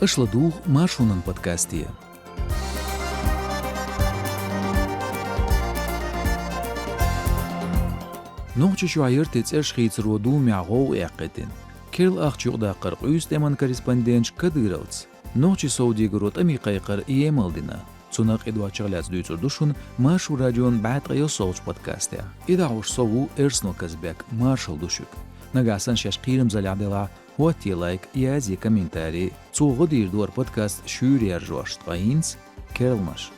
اشلدوغ ماشونن بودكاستيه. نوچ شویر تیتش خیت رودو معو اقتن. کل اخچو دا قرقوس تمن کریسپاندنچ کدیروتس. نوچ سعودی گروت امی قیقر ایمال دینا. تونق ادوا چغلاس دویتر دوشون ماشو رادیون بعد قیو سوچ بودكاستیا. اذا عوش صوو ارسنو كزبك مارشال دوشك. نگاسن شش قیرم زلیعدلا هوتی لایک یازی کامنتاری تو غدیر دور بودكاست شوری ارجوشت قاینس کرلمش.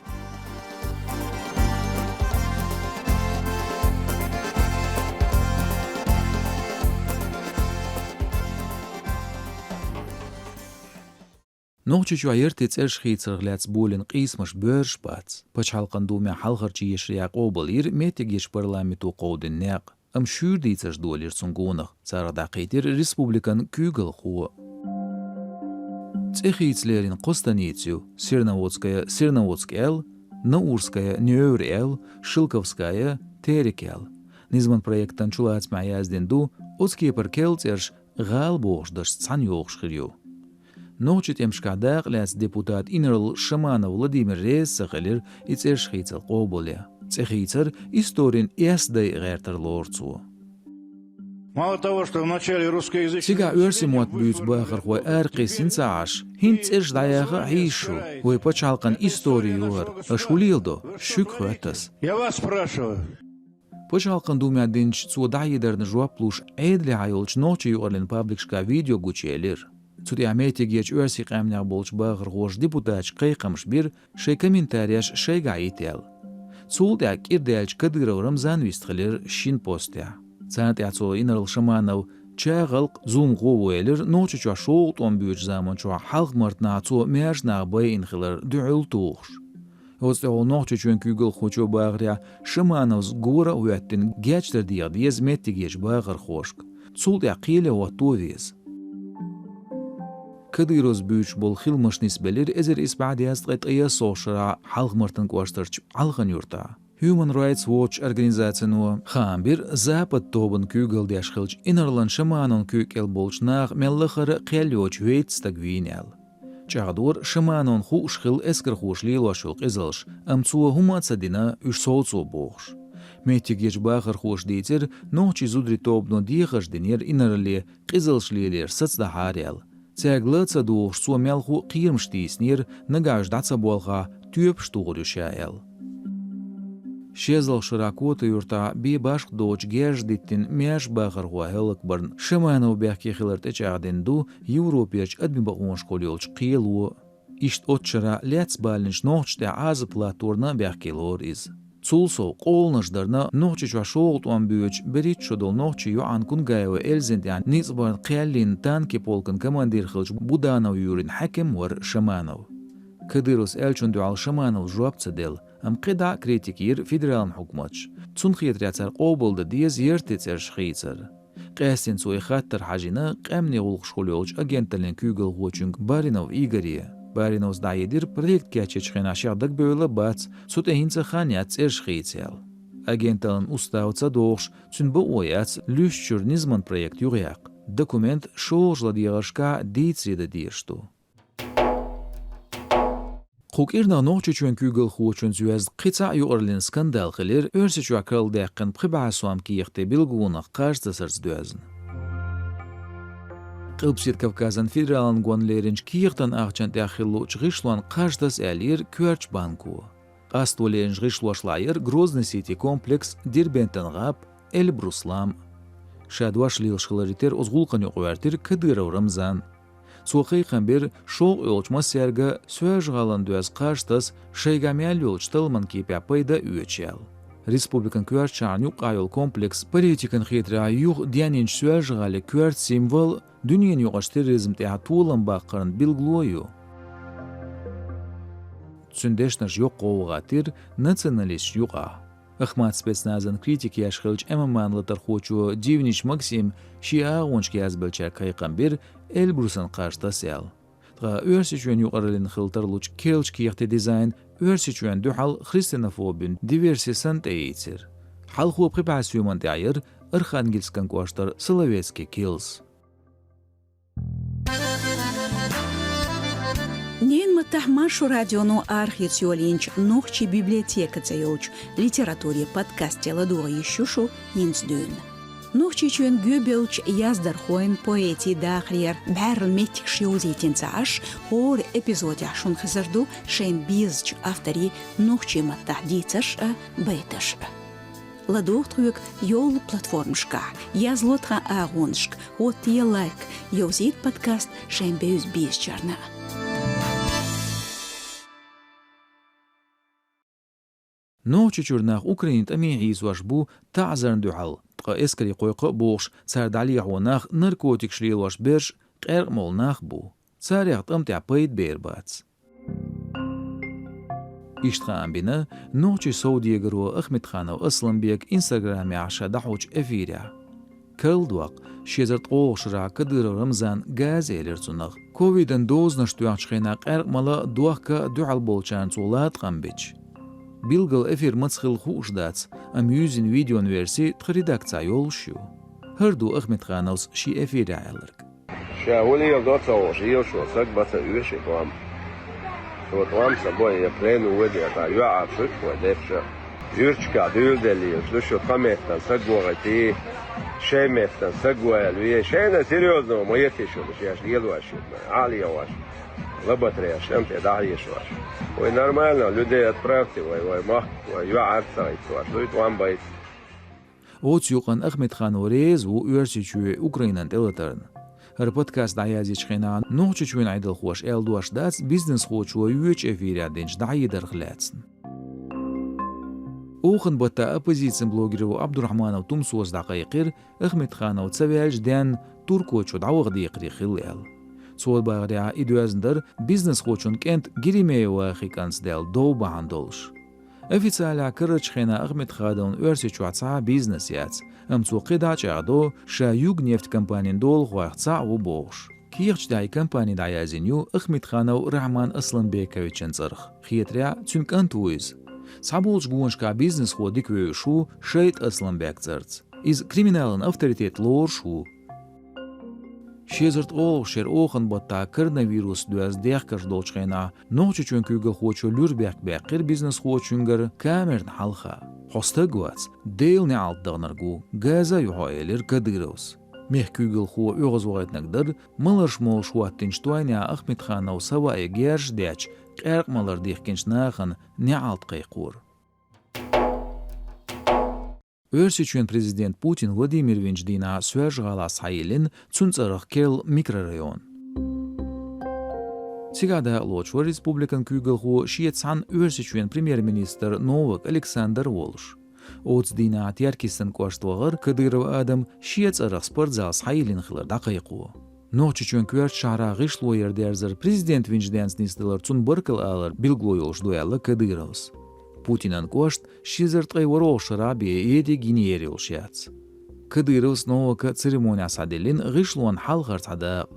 نوچ شویر تیتش خیت رغلات بولن قیسمش برش بات. پچ حلقن دوم حلقرچی یشریع قابلیر میتگیش پرلامتو قود النق. ام شور دیتش دولیر سنگونخ. سر دقیقیر ریسپوبلیکن کوگل خو. تخیت لیرین قستانیتیو سیرنوودسکال، نورسکایا نیورال، شلکوفسکایا تریکال. نزمن проектан чулац маязден ду оцки перкелцерш гал бошдаш цаньош хирю. نوچت امشکاداق لاس депутат инерл Шамана Владимир Рейсахалир ицеш хитсел قوبوليا. Цехитер историн эсдей гертер лорцу. Мало того, что в начале русскоязычного... Сега өрсимот бюц бахар хуай арқи синцааш. Хинцеш даяга хишу. Хуай почалкан историю ашулилдо. Шук хуатас. Я вас спрашиваю. Почалкан думядинч цу дайдерн жуаплуш эдли айолч ночи юрлин пабликшка видео гучелир. Zu der Ametigech Ursi Qamna Bolch Bagr Rosh Deputat Qeyqamsh bir shay kommentariyash shay gaitel. Zul der Kirdelch Kadiro Ramzan Wistgelir Shin Postia. Zanat yatso inral Shamanov Chaghalq Zoom Goweler noche chwa sholt on buj zaman chwa halq martna to merj na bay inkhler duul toch. Hoste ol noche chwen kugel khocho bagria Shamanovs gora uyatin gechter dia diez metigech Bagr khoshk. Zul der qile wa tovies. كديروز بيوش بالخيل مش نسبلير إزر إسبعد يستغيط إيا صوشرا حلق مرتن كواشترش علغن يورتا. Human Rights Watch Organization خامبير زابط توبن كوغل دياشخلج إنرلان شمانون كوكل بولشناغ ملخر قيليوش ويت ستقوينيال. جاغدور شمانون خو شخل اسكر خوش ليلو شلق إزلش أمتسوه هما تصدينا اش صوتسو بوخش. ميتيك يجباخر خوش ديتر نوچي زودري توبنو ديخش دينير إنرلي قزلش ليلير ستسدا حاريال. Цеглаца душ сумелху қирмштиснир нагаждаца болға түйіп штуғырюшаял. Шезл шыракоты юрта би башқ доч геждиттин меж бағыр ғуахелік бірн шыманау бәқке қилырты чағденду Европияч адми бағуынш қолиолч қиылуы. Ишт отчыра ләц балінш ноқчте азы платурна бәқкелор из. Цулсо қолнышдарна ноқчы чашоғылт он бүйөч берит шодол ноқчы ю анкун гайвы элзендян низбарн қиялин танки полкын командир қылч буданау юрин хакем вар Шаманов. Кадырус элчун дуал Шаманов жуапца дел, ам қида критикир федералн хукмач. Цун хитряцар қобылды диез ертецер шхийцар. Қэсин суй хаттар хажина қэмне ғулқ шқолиолч агентален кюгл ғочунг Баринов Игория. Баринов сдаедир проект кячечхен ашадак бөйлі бац, сутехинца ханяц эршхейцел. Агенталын уставца доғш, цүнбі ояц люшчур низман проект юғяқ. Документ шоғжла диғашка дейцреді дейшту. Қуқирна ноғчы чуен күйгіл хуочун зюаз қица юғырлин скандал қилер, өрсі чуакал дәққін қибасуам киекте білгуынақ қажды сырз дөзін. قلبسيت كافكازن فيدرالن غون ليرنج كيرتن أخشان تأخلو جغيشلوان قاجدس ألير كورج بانكو. قاستو ليرنج غيشلوش لاير غروزني سيتي كومبلكس ديربنتن غاب البروسلام. شادواش ليل شخلاريتر أزغولقن يقوارتر كديرو رمزان. سوقي قنبير شوق يولجما سيرغا سواج غالان دوز قاجدس شيغاميال يولج تلمن كيبيا بايدا يوچيال. Республикан кюарчан юq ayol kompleks политикан хитра юq дянинч сюажгали кюарт символ дуньен юqash terrorizm te atulан baqarın bilgloyu. Tsündeshnash юq qovğatir nacionalist yuqa. Ахмат спецназан критики яшхылч эмаманлытар хочу дивнич Максим шиа ончки язбелча кайқамбир Эльбрусан qaштасял. Тга өрсичуен юqarılin xıltarluç kelch kiyaqte дизайн örsiçüen duhal xristianofobin diversiyasant eğitir. Halxu prepasyoman dayır Arkhangelskan kuaştar Solovetsky Kills. Нин маттах маршу радиону архициолинч нохчи библиотека цеёч литературе подкастела дуа ещушу инсдюн. Нохчи чуен гюбелч яздар хоин поэти дахриер бәрл метик шиозитин цааш хор эпизоде шун хазарду шен бизч автори нохчи маттах дицаш бейташ. Ладохтрук йол платформшка, язлотха агоншк, от я лайк, йозит подкаст шен беюз бизчарна. نوچ چورناخ اوکراین تامی عیزواش بو تعذرن دوحل تقا اسکری قویق بوش سردالی عوناخ نرکوتیک شلیلواش برش قرق مولناخ بو ساریخ تمتع باید بیر باتس اشتغان بنا نوچ سعودی گرو اخمت خانه و اسلام بیک اینستاگرامی عشا دحوچ افیریا کل دوق شیزرت قوش را کدر رمزان گاز ایلرزونغ کوویدن دوز نشتویاچ خینا قرق ملا دوخ که دوحل بولچان زولات قنبیچ Bilgal efir matschil خوشداتس اميوزين فيديون فيرسي تخريداكتسا يولشيو هردو اخمت خانوس شي افير عالرك شاولي يغدوت سوشي شو سك بس يوشي قام شو قام سبوي يبلين ودي تا يعرف شو ودفش يرشكا دول دلي شو قامت سغوغتي شي مفتن سغوال شي سيريوزو ما يتشو شي يلواش عالي واش لبطري عشان تدعي شوش ونورمالنا люди отправьте мах يعرف شوش وان بايت اوتيوقن احمد خان وريز و يرسيچو اوكراينان تلترن هر بودكاست دعيازي چخينا نوچچوين عيدل خوش ال دوش داس بيزنس خوچو يوچ افيريا دنج دعي درخلاتسن اوخن بوتا оппозицион блогеру عبدالرحمن تمسوس دقيقير احمد خان و تسويالج دان توركوچو دعوغ ديقري خلال Цол багря идуаздер бизнес хочун кент гиримеева хиканс дел до бахандолш. Официаля кырычхена Ахмед Хадон өрсичуаца бизнес яц. Амцу қидач агдо ша югнефть компанин дол хуахца у бош. Кирч дай компани даязиню Ахмед Ханов Рахман Асланбековичен царх. Хитря цункантуиз. Сабулж гуаншка бизнес ходик вешу шейт Асланбек царц. Из криминален авторитет лор шу. شیزرت او شر اوخن با تا کرونا دوز دیخ کش دولچخینا نوچه چون که خوچو لور بیقر بیزنس خوچونگر کامرن حلخا خوسته گوز دیل نعالت دغنرگو گازا یوهایلر کدیروس میخ کیگل خو اوغز وغیت نگدر ملرش مولش واتنشتوانی اخمت خانه و سوای گیرش دیچ قرق ملر دیخ کنش ناخن نعالت قیقور Өрсичуен президент Путин Владимир Винчдина свяжгала с Хайлин цунцарах кел микрорайон. Сигада лочва республикан кюгелху шиецан өрсичуен премьер-министр Новак Александр Волш. Оцдина тяркистен коштвагар Кадыров Адам шиецарах спортзал с Хайлин хилар дақайқу. Нохчичуен кюрт шара гишло ердерзер президент Винчденс нистелар цун быркал алар билглойолш дуэлла Кадыровс. Путинан кошт шизерт гайворол шараби еди гинерил шяц. Кадыров снова к церемония саделин гишлуан халгарт хадaq.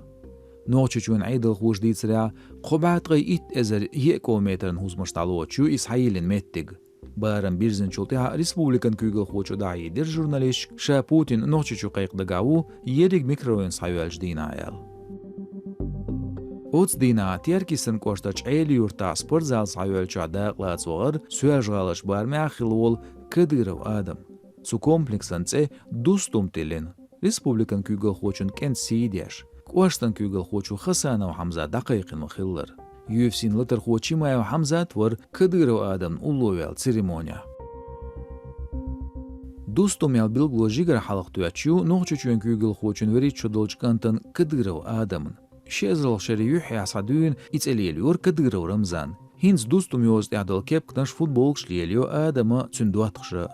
Нохчичуен айдал хуш дицря қобат гай ит эзер 1 километрн хузмашталуачу из Хайлин меттиг. Барам бирзен чултя республикан кюгел хочу дай дер журналист ша Путин нохчичу қайқдагау ериг микрорайон сайвалж динаял. Оцдина тяркисен коштач эли юрта спортзал сайвалча дaqlацогар суяжгалаш бармяхилол Кадыров Адам. Цу комплексен це дустум телен. Республикан кюгел хочун кен сидяш. Коштан кюгел хочу Хасанов Хамза дақайқин махиллар. UFC латар хочи мая Хамза твар Кадыров Адам уловял церемония. Дустум ял билгло жигар халақ туячу нохчучуен кюгел хочун вери чудолчкантан Кадыров Адамын. شیزرال شریوح حسادون ایتالیلیور کدیرو رمزان. هینز دوستم یوز ادال کپ کنش فوتبالش لیلیو آدم چندواتخشه.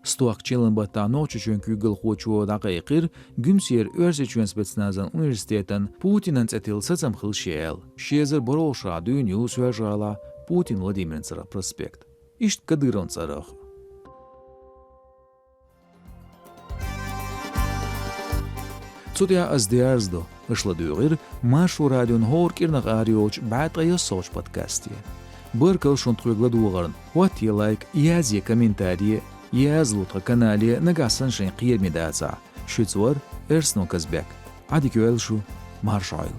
استواق چیلن با تانوچ چون کیگل خوچو دقیقیر گمسیر ارزیچون سپتنازن اونیورسیتن پوتینن اتیل سزم خلشیل. شیزر برولش رادیون یوز وجالا پوتین ولادیمیر سرا پروسپکت. ایشت کدیرون سراخ. Цудя аздиарздо вышла дюгир машу радион хор кирнах ариоч бат соч подкасте. Быркал шонтхуй гладугарн. Вот я лайк, язи комментарии, язлутха канале нагасан шен қиер медаца. Шуцвар эрсно казбек. Адикюэлшу маршайл.